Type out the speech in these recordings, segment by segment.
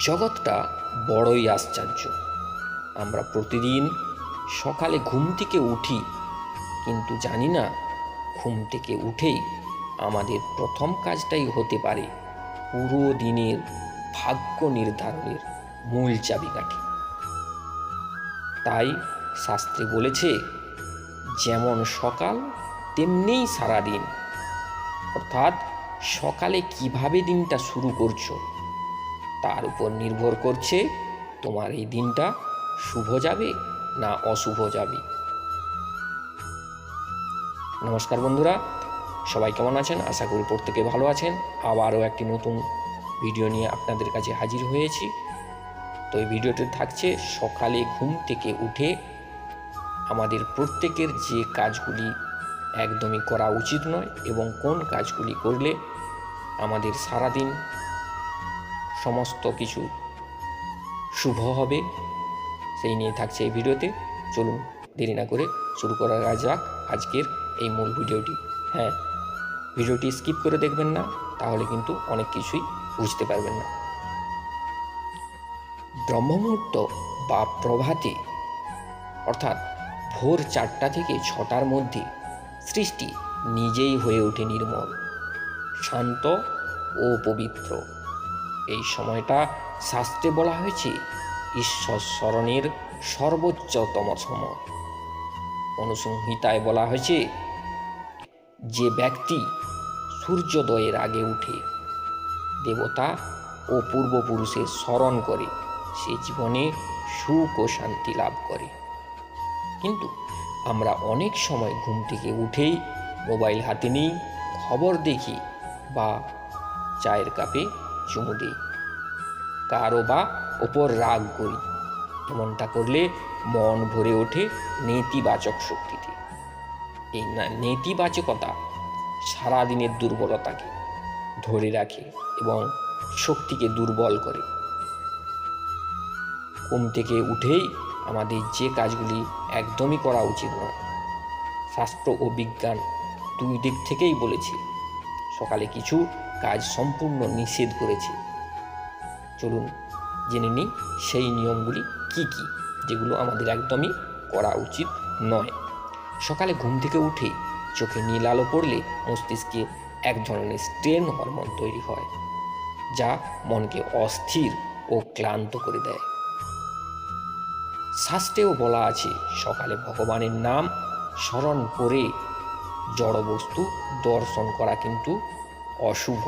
জগৎটা বড়ই আশ্চর্য। আমরা প্রতিদিন সকালে ঘুম থেকে উঠি, কিন্তু জানি না ঘুম থেকে উঠেই আমাদের প্রথম কাজটাই হতে পারে পুরো দিনের ভাগ্য নির্ধারণের মূল চাবিকাঠি। তাই শাস্ত্রে বলেছে, যেমন সকাল তেমনিই সারাদিন। অর্থাৎ সকালে কিভাবে দিনটা শুরু করছো তার উপর নির্ভর করছে তোমার এই দিনটা শুভ যাবে না অশুভ যাবে। নমস্কার বন্ধুরা, সবাই কেমন আছেন? আশা করি প্রত্যেকে ভালো আছেন। আবারও একটি নতুন ভিডিও নিয়ে আপনাদের কাছে হাজির হয়েছি। তো এই ভিডিওতে থাকছে সকালে ঘুম থেকে উঠে আমাদের প্রত্যেকের যে কাজগুলি একদমই করা উচিত নয় এবং কোন কাজগুলি করলে আমাদের সারাদিন সমস্ত কিছু শুভ হবে, সেই নিয়ে থাকছে এই ভিডিওতে। চলুন দেরি না করে শুরু করা যাক আজকের এই মূল ভিডিওটি। হ্যাঁ, ভিডিওটি স্কিপ করে দেখবেন না, তাহলে কিন্তু অনেক কিছুই বুঝতে পারবেন না। ব্রহ্মমুহূর্ত বা প্রভাতে, অর্থাৎ ভোর 4টা থেকে 6টার মধ্যে সৃষ্টি নিজেই হয়ে ওঠে নির্মল, শান্ত ও পবিত্র। এই সময়টা শাস্ত্রে বলা হয়েছে ঈশ্বর স্মরণের সর্বোচ্চতম সময়। অনুসংহিতায় বলা হয়েছে, যে ব্যক্তি সূর্যোদয়ের আগে উঠে দেবতা ও পূর্বপুরুষের স্মরণ করে সে জীবনে সুখ ও শান্তি লাভ করে। কিন্তু আমরা অনেক সময় ঘুম থেকে উঠেই মোবাইল হাতে নিই, খবর দেখি বা চায়ের কাপে চুমু দিই, কারো বা ওপর রাগ করি। এমনটা করলে মন ভরে ওঠে নেতিবাচক শক্তিতে। এই নেতিবাচকতা সারাদিনের দুর্বলতাকে ধরে রাখে এবং শক্তিকে দুর্বল করে। ঘুম থেকে উঠেই আমাদের যে কাজগুলি একদমই করা উচিত নয়, শাস্ত্র ও বিজ্ঞান দুই দিক থেকেই বলেছে সকালে কিছু কাজ সম্পূর্ণ নিষেধ করেছে। চলুন জেনে নিই সেই নিয়মগুলি কি কি, যেগুলো আমাদের একদমই করা উচিত নয়। সকালে ঘুম থেকে উঠে চোখে নীল আলো পড়লে মস্তিষ্কে এক ধরনের স্ট্রেন হরমোন তৈরি হয়, যা মনকে অস্থির ও ক্লান্ত করে দেয়। শাস্ত্রেও বলা আছে সকালে ভগবানের নাম স্মরণ করে জড় বস্তু দর্শন করা কিন্তু অশুভ।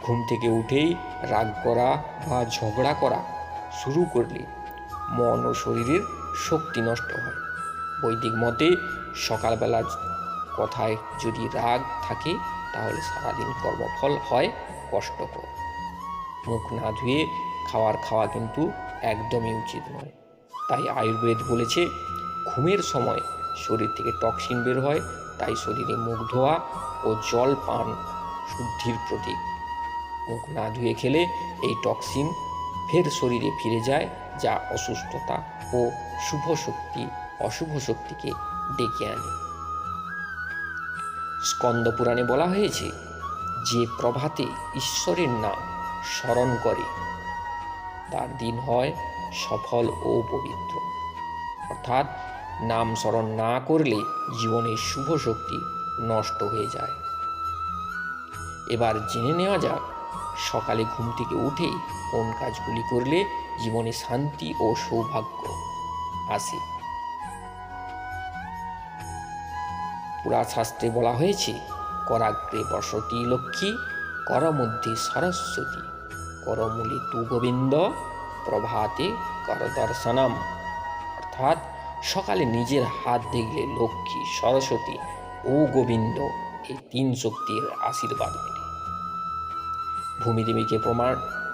ঘুম থেকে উঠেই রাগ করা বা ঝগড়া করা শুরু করলে মন ও শরীরের শক্তি নষ্ট হয়। বৈদিক মতে সকালবেলা কথায় যদি রাগ থাকে তাহলে সারাদিন কর্মফল হয় কষ্টকর। মুখ না ধুয়ে খাওয়া কিন্তু একদমই উচিত নয়। তাই আয়ুর্বেদ বলেছে, ঘুমের সময় শরীর থেকে টক্সিন বের হয়, তাই শরীরে মুখ ধোয়া ও জল পান শুদ্ধির প্রতীক। মুখ না ধুয়ে খেলে এই টক্সিন ফের শরীরে ফিরে যায়, যা অসুস্থতা ও অশুভ শক্তিকে ডেকে আনে। স্কন্দ পুরাণে বলা হয়েছে, যে প্রভাতে ঈশ্বরের নাম স্মরণ করে তার দিন হয় সফল ও পবিত্র। অর্থাৎ নাম স্মরণ না করলে জীবনের শুভ শক্তি নষ্ট হয়ে যায়। এবার জেনে নেওয়া যাক সকালে ঘুম থেকে উঠেই কোন কাজগুলি করলে জীবনে শান্তি ও সৌভাগ্য আসে। পুরা শাস্ত্রে বলা হয়েছে, করাগ্রে বসতি লক্ষ্মী, কর মধ্যে সরস্বতী, করমূলে তু গোবিন্দ, প্রভাতে কর দর্শনম। অর্থাৎ সকালে নিজের হাত দেখলে লক্ষ্মী, সরস্বতী ও গোবিন্দ এই 3 শক্তির আশীর্বাদ মেলে। ভূমিদেবীকে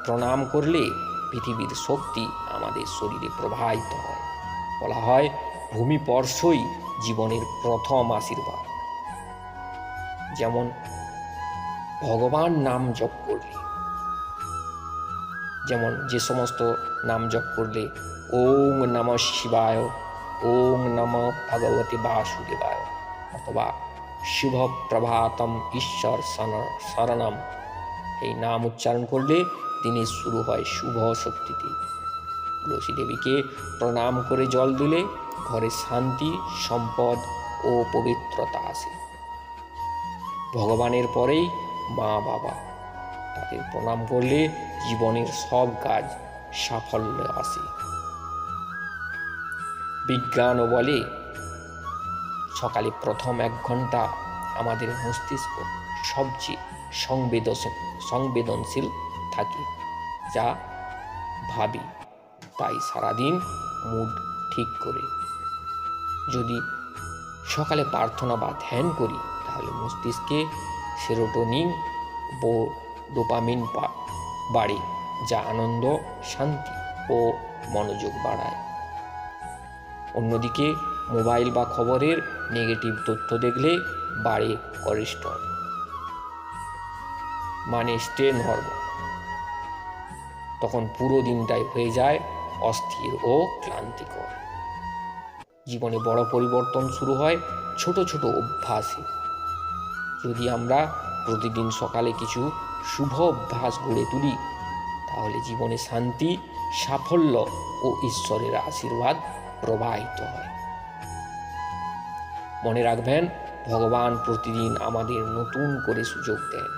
প্রণাম করলে পৃথিবীর শক্তি আমাদের শরীরে প্রবাহিত হয়। বলা হয়, ভূমি স্পর্শই জীবনের প্রথম আশীর্বাদ। যেমন ভগবান নাম জপ করলে, যেমন যে সমস্ত নাম জপ করলে ওং নমঃ শিবায়, ওং নমঃ ভগবতে বাসুদেবায়, অথবা শুভ প্রভাতম ঈশ্বর শরণম, এই নাম উচ্চারণ করলে দিনের শুরু হয় শুভ শক্তিতে। তুলসী দেবীকে প্রণাম করে জল দিলে ঘরে শান্তি, সম্পদ ও পবিত্রতা আসে। ভগবানের পরেই মা বাবা, তাদের প্রণাম করলে জীবনের সব কাজ সাফল্য আসে। বিজ্ঞানও বলে সকালে প্রথম 1 ঘন্টা আমাদের মস্তিষ্ক সবচেয়ে সংবেদনশীল থাকে, যা ভাবি তাই সারাদিন মুড ঠিক করে। যদি সকালে প্রার্থনা বা ধ্যান করি তাহলে মস্তিষ্কে সেরোটোনিন ও ডোপামিন বাড়ে, যা আনন্দ, শান্তি ও মনোযোগ বাড়ায়। অন্যদিকে মোবাইল বা খবরের নেগেটিভ তথ্য দেখলে বাড়ে কোলেস্টেরল, মানে স্ট্রেন হরমোন। তখন পুরো দিনটাই হয়ে যায় অস্থির ও ক্লান্তিকর। জীবনে বড় পরিবর্তন শুরু হয় ছোট ছোট অভ্যাসে। যদি আমরা প্রতিদিন সকালে কিছু শুভ অভ্যাস গড়ে তুলি তাহলে জীবনে শান্তি, সাফল্য ও ঈশ্বরের আশীর্বাদ প্রবাহিত হয়। মনে রাখবেন, ভগবান প্রতিদিন আমাদের নতুন করে সুযোগ দেন,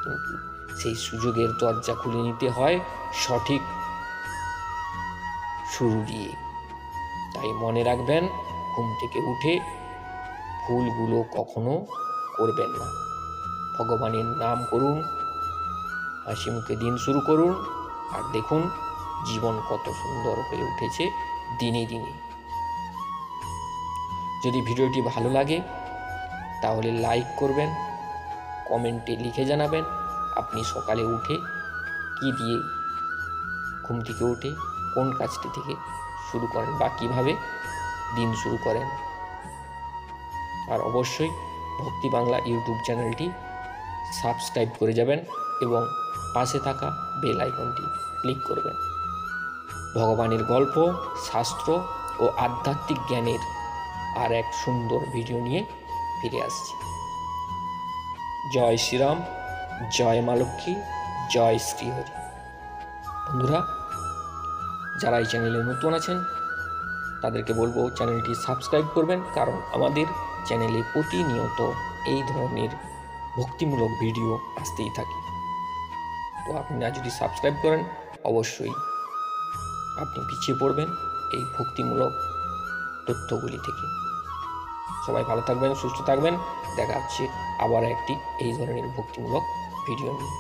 কিন্তু সেই সুযোগের দরজা খুলে নিতে হয় সঠিক শুরু দিয়ে। তাই মনে রাখবেন, ঘুম থেকে উঠে ভুলগুলো কখনো করবেন না। ভগবানের নাম করুন, হাসি মুখে দিন শুরু করুন, আর দেখুন জীবন কত সুন্দর হয়ে উঠেছে দিনে দিনে। যদি ভিডিওটি ভালো লাগে তাহলে লাইক করবেন, কমেন্টে লিখে জানাবেন আপনি সকালে উঠে কি দিয়ে ঘুম থেকে উঠে কোন কাজটি থেকে শুরু করেন বা কীভাবে দিন শুরু করেন। আর অবশ্যই ভক্তি বাংলা ইউটিউব চ্যানেলটি সাবস্ক্রাইব করে যাবেন এবং পাশে থাকা বেল আইকনটি ক্লিক করবেন। ভগবানের গল্প, শাস্ত্র ও আধ্যাত্মিক জ্ঞানের আর এক সুন্দর ভিডিও নিয়ে ফিরে আসছি। জয় শ্রীরাম, জয় মা লক্ষ্মী, জয় শ্রীহরি। বন্ধুরা, যারা এই চ্যানেলে নতুন আছেন তাদেরকে বলবো চ্যানেলটি সাবস্ক্রাইব করবেন, কারণ আমাদের চ্যানেলে প্রতিনিয়ত এই ধরনের ভক্তিমূলক ভিডিও আসতেই থাকে। তো আপনি না যদি সাবস্ক্রাইব করেন অবশ্যই আপনি পিছিয়ে পড়বেন এই ভক্তিমূলক তথ্যগুলি থেকে। সবাই ভালো থাকবেন, সুস্থ থাকবেন। দেখা হচ্ছে আবার একটি এই ধরনের ভক্তিমূলক ভিডিও নিয়ে।